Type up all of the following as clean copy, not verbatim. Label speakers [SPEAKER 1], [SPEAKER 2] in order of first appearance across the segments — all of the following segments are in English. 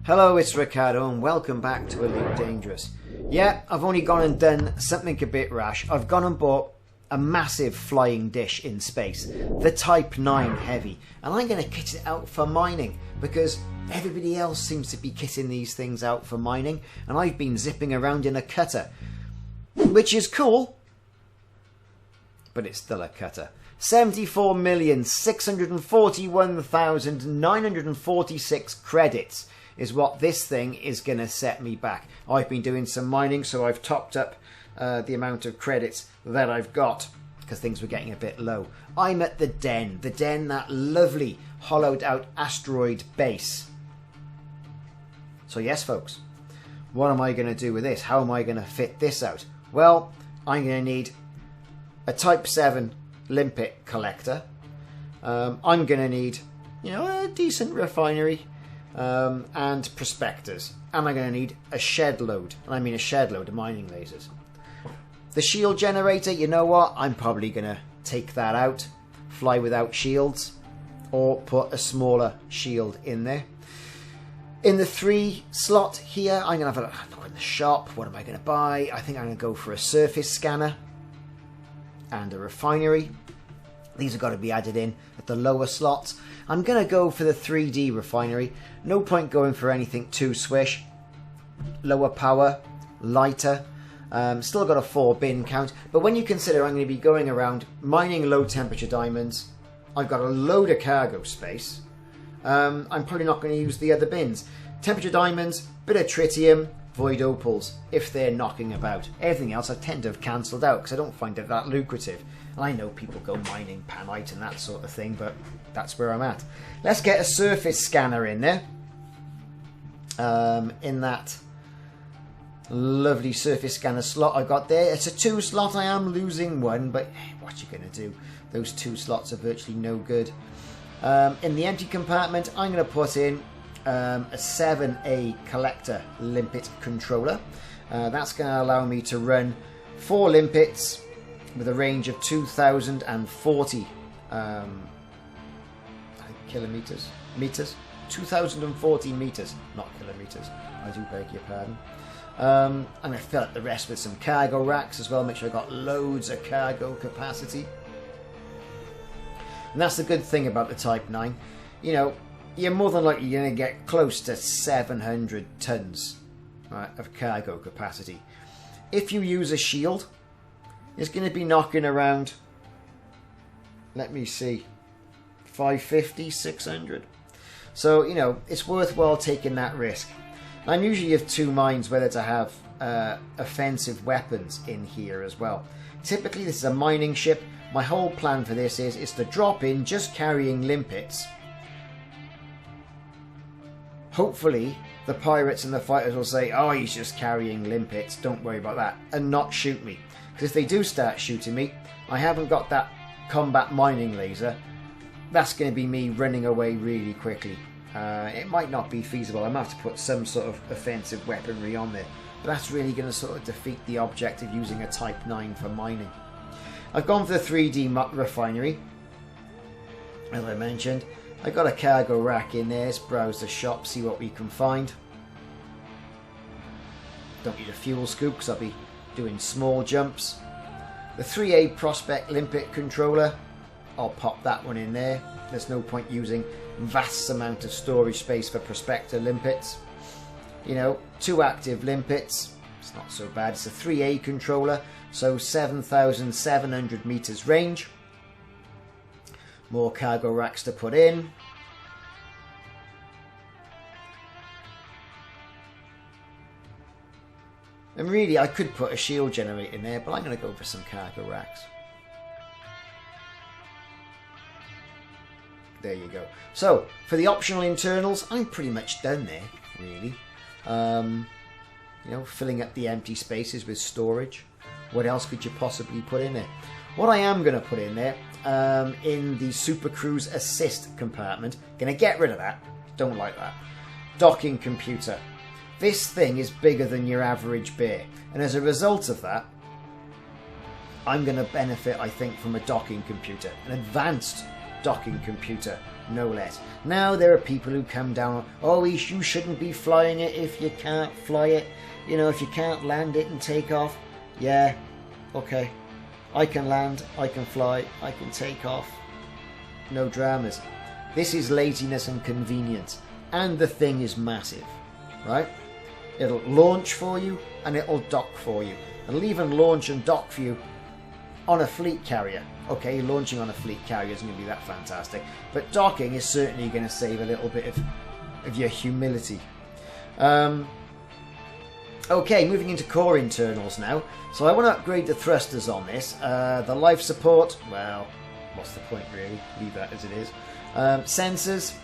[SPEAKER 1] Hello, it's Ricardo and welcome back to Elite Dangerous. Yeah, I've only gone and done something a bit rash. I've gone and bought a massive flying dish in space, the Type 9 Heavy, and I'm going to kit it out for mining because everybody else seems to be kitting these things out for mining, and I've been zipping around in a cutter, which is cool, but it's still a cutter. 74,641,946 credits is what this thing is going to set me back. I've been doing some mining, so I've topped up the amount of credits that I've got because things were getting a bit low. I'm at the Den, that lovely hollowed out asteroid base. So yes, folks, what am I going to do with this? How am I going to fit this out? Well, I'm going to need a Type 7 limpet collector. I'm going to need, a decent refinery. And prospectors, and I'm going to need a shed load, and I mean a shed load of mining lasers. The shield generator, you know what, I'm probably going to take that out, fly without shields, or put a smaller shield in there. In the 3 slot here, I'm going to have a look in the shop. What am I going to buy? I think I'm going to go for a surface scanner and a refinery. These have got to be added in at the lower slots. I'm going to go for the 3D refinery. No point going for anything too swish. Lower power, lighter. Still got a 4 bin count. But when you consider I'm going to be going around mining low temperature diamonds, I've got a load of cargo space. I'm probably not going to use the other bins. Temperature diamonds, bit of tritium, void opals, if they're knocking about. Everything else I tend to have cancelled out because I don't find it that lucrative. And I know people go mining panite and that sort of thing, but that's where I'm at. Let's get a surface scanner in there. In that lovely surface scanner slot I got there. It's a 2 slot. I am losing one, but what you going to do? Those 2 slots are virtually no good. In the empty compartment, I'm going to put in a 7A collector limpet controller. That's going to allow me to run 4 limpets with a range of 2,040 meters, 2,040 meters, not kilometers. I do beg your pardon. I'm going to fill up the rest with some cargo racks as well. Make sure I've got loads of cargo capacity. And that's the good thing about the Type 9. You're more than likely going to get close to 700 tons of cargo capacity. If you use a shield, it's going to be knocking around, let me see, 550, 600. So, it's worthwhile taking that risk. I'm usually of 2 minds whether to have offensive weapons in here as well. Typically, this is a mining ship. My whole plan for this is to drop in just carrying limpets. Hopefully, the pirates and the fighters will say, oh, he's just carrying limpets, don't worry about that, and not shoot me. Because if they do start shooting me, I haven't got that combat mining laser. That's going to be me running away really quickly. It might not be feasible. I might have to put some sort of offensive weaponry on there. But that's really going to sort of defeat the object of using a Type 9 for mining. I've gone for the 3D refinery. As I mentioned, I've got a cargo rack in there. Let's browse the shop, see what we can find. Don't need a fuel scoop because I'll be doing small jumps. The 3A Prospect Limpet controller, I'll pop that one in there. There's no point using vast amount of storage space for prospector limpets. 2 active limpets, it's not so bad. It's a 3A controller, so 7,700 meters range. More cargo racks to put in. And really, I could put a shield generator in there, but I'm going to go for some cargo racks. There you go. So, for the optional internals, I'm pretty much done there, really. Filling up the empty spaces with storage. What else could you possibly put in there? What I am going to put in there, in the Super Cruise Assist compartment, going to get rid of that. Don't like that. Docking computer. This thing is bigger than your average bear, and as a result of that, I'm going to benefit, I think, from a docking computer, an advanced docking computer, no less. Now there are people who come down, oh, you shouldn't be flying it if you can't fly it. You know, if you can't land it and take off. Yeah, okay. I can land, I can fly, I can take off. No dramas. This is laziness and convenience. And the thing is massive, right? It'll launch for you and it'll dock for you. It'll even launch and dock for you on a fleet carrier. Okay, launching on a fleet carrier isn't going to be that fantastic, but docking is certainly going to save a little bit of your humility. Okay, moving into core internals now. So I want to upgrade the thrusters on this. The life support, well, what's the point really? Leave that as it is. Sensors,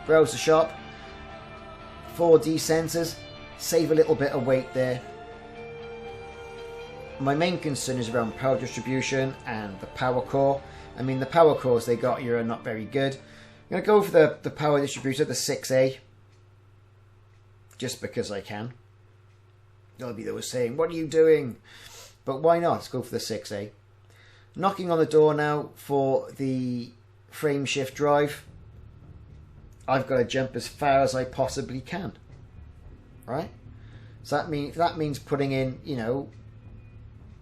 [SPEAKER 1] browser shop, 4D sensors, save a little bit of weight there. My main concern is around power distribution and the power core. I mean, the power cores they got here are not very good. I'm going to go for the power distributor, the 6A, just because I can. There'll be those saying, what are you doing? But why not? Let's go for the 6A. Knocking on the door now for the frame shift drive. I've got to jump as far as I possibly can. Right? So that means putting in, you know,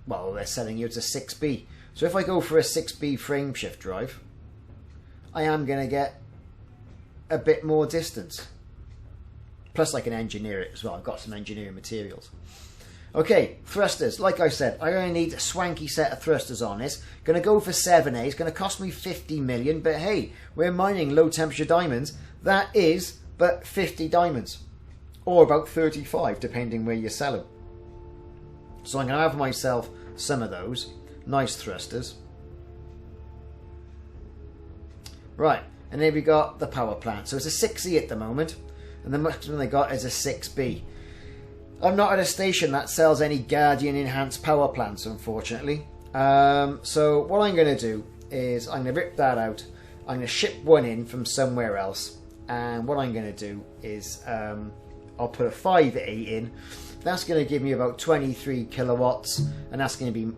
[SPEAKER 1] well, they're selling you it's a 6B. So if I go for a 6B frame shift drive, I am going to get a bit more distance. Plus I can engineer it as well. I've got some engineering materials. Okay, thrusters. Like I said, I only need a swanky set of thrusters on this. Going to go for 7A. It's going to cost me 50 million. But hey, we're mining low temperature diamonds. That is but 50 diamonds. Or about 35, depending where you sell them. So I'm going to have myself some of those. Nice thrusters. Right, and here we got the power plant. So it's a 6E at the moment. And the maximum they got is a 6B. I'm not at a station that sells any Guardian enhanced power plants, unfortunately. So what I'm going to do is I'm going to rip that out. I'm going to ship one in from somewhere else. And what I'm going to do is I'll put a 5A in. That's going to give me about 23 kilowatts. And that's going to be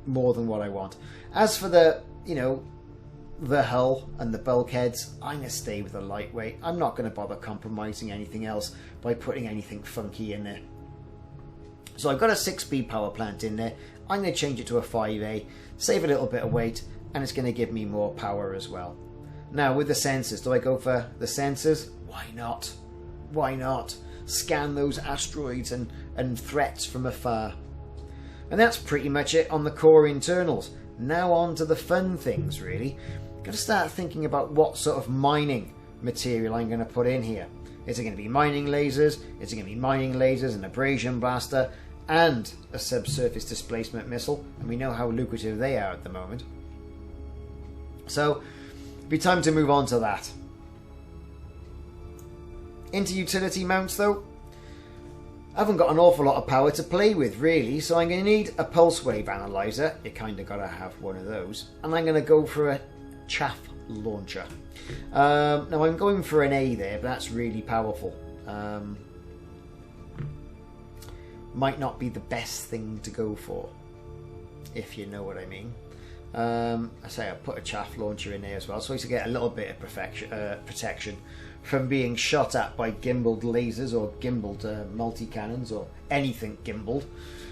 [SPEAKER 1] more than what I want. As for the, you know, the hull and the bulkheads, I'm going to stay with the lightweight. I'm not going to bother compromising anything else by putting anything funky in there. So I've got a 6B power plant in there. I'm going to change it to a 5A, save a little bit of weight, and it's going to give me more power as well. Now with the sensors, do I go for the sensors? Why not? Why not? Scan those asteroids and threats from afar. And that's pretty much it on the core internals. Now on to the fun things, really. Got to start thinking about what sort of mining material I'm going to put in here. Is it going to be mining lasers? Is it going to be mining lasers, an abrasion blaster, and a subsurface displacement missile? And we know how lucrative they are at the moment. So, it'll be time to move on to that. Into utility mounts though. I haven't got an awful lot of power to play with really, so I'm going to need a pulse wave analyzer. You kind of got to have one of those. And I'm going to go for a chaff launcher. Now I'm going for an A there, but that's really powerful. Might not be the best thing to go for, if you know what I mean. I say I put a chaff launcher in there as well, so I used to get a little bit of protection from being shot at by gimbaled lasers or gimbaled multi-cannons or anything gimbaled.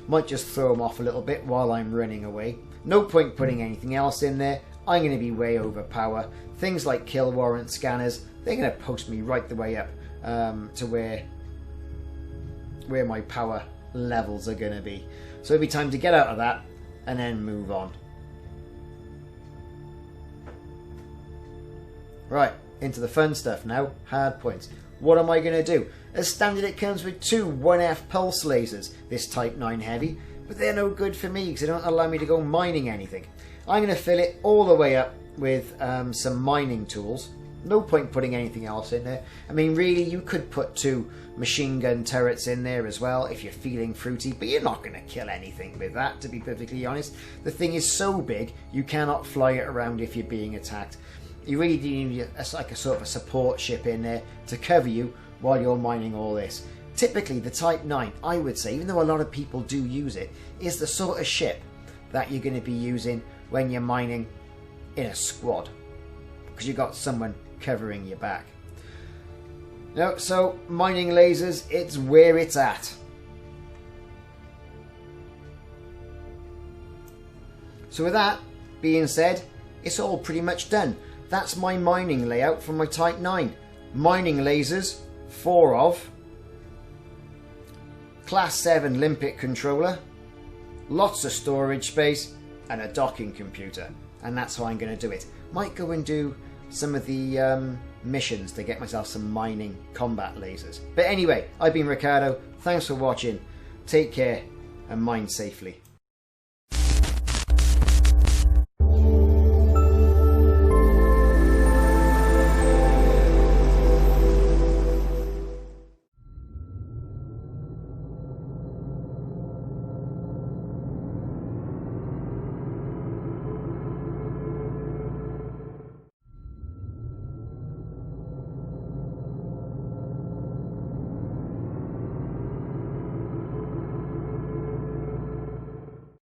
[SPEAKER 1] Might just throw them off a little bit while I'm running away. No point putting anything else in there. I'm going to be way overpower. Things like kill warrant scanners, they're going to post me right the way up to where my power levels are going to be. So it'll be time to get out of that and then move on. Right, into the fun stuff now, hard points. What am I going to do? As standard it comes with two 1F pulse lasers, this Type 9 heavy, but they're no good for me because they don't allow me to go mining anything. I'm going to fill it all the way up with some mining tools. No point putting anything else in there. I mean, really, you could put two machine gun turrets in there as well if you're feeling fruity, but you're not going to kill anything with that, to be perfectly honest. The thing is so big, you cannot fly it around if you're being attacked. You really do need like a sort of a support ship in there to cover you while you're mining all this. Typically, the Type 9, I would say, even though a lot of people do use it, is the sort of ship that you're going to be using when you're mining in a squad. because you've got someone covering your back. No, so mining lasers, it's where it's at. So with that being said, it's all pretty much done. That's my mining layout for my Type 9. Mining lasers, 4 of. Class 7 limpet controller. Lots of storage space and a docking computer. And that's how I'm going to do it. Might go and do some of the missions to get myself some mining combat lasers. But anyway, I've been Ricardo. Thanks for watching. Take care and mine safely.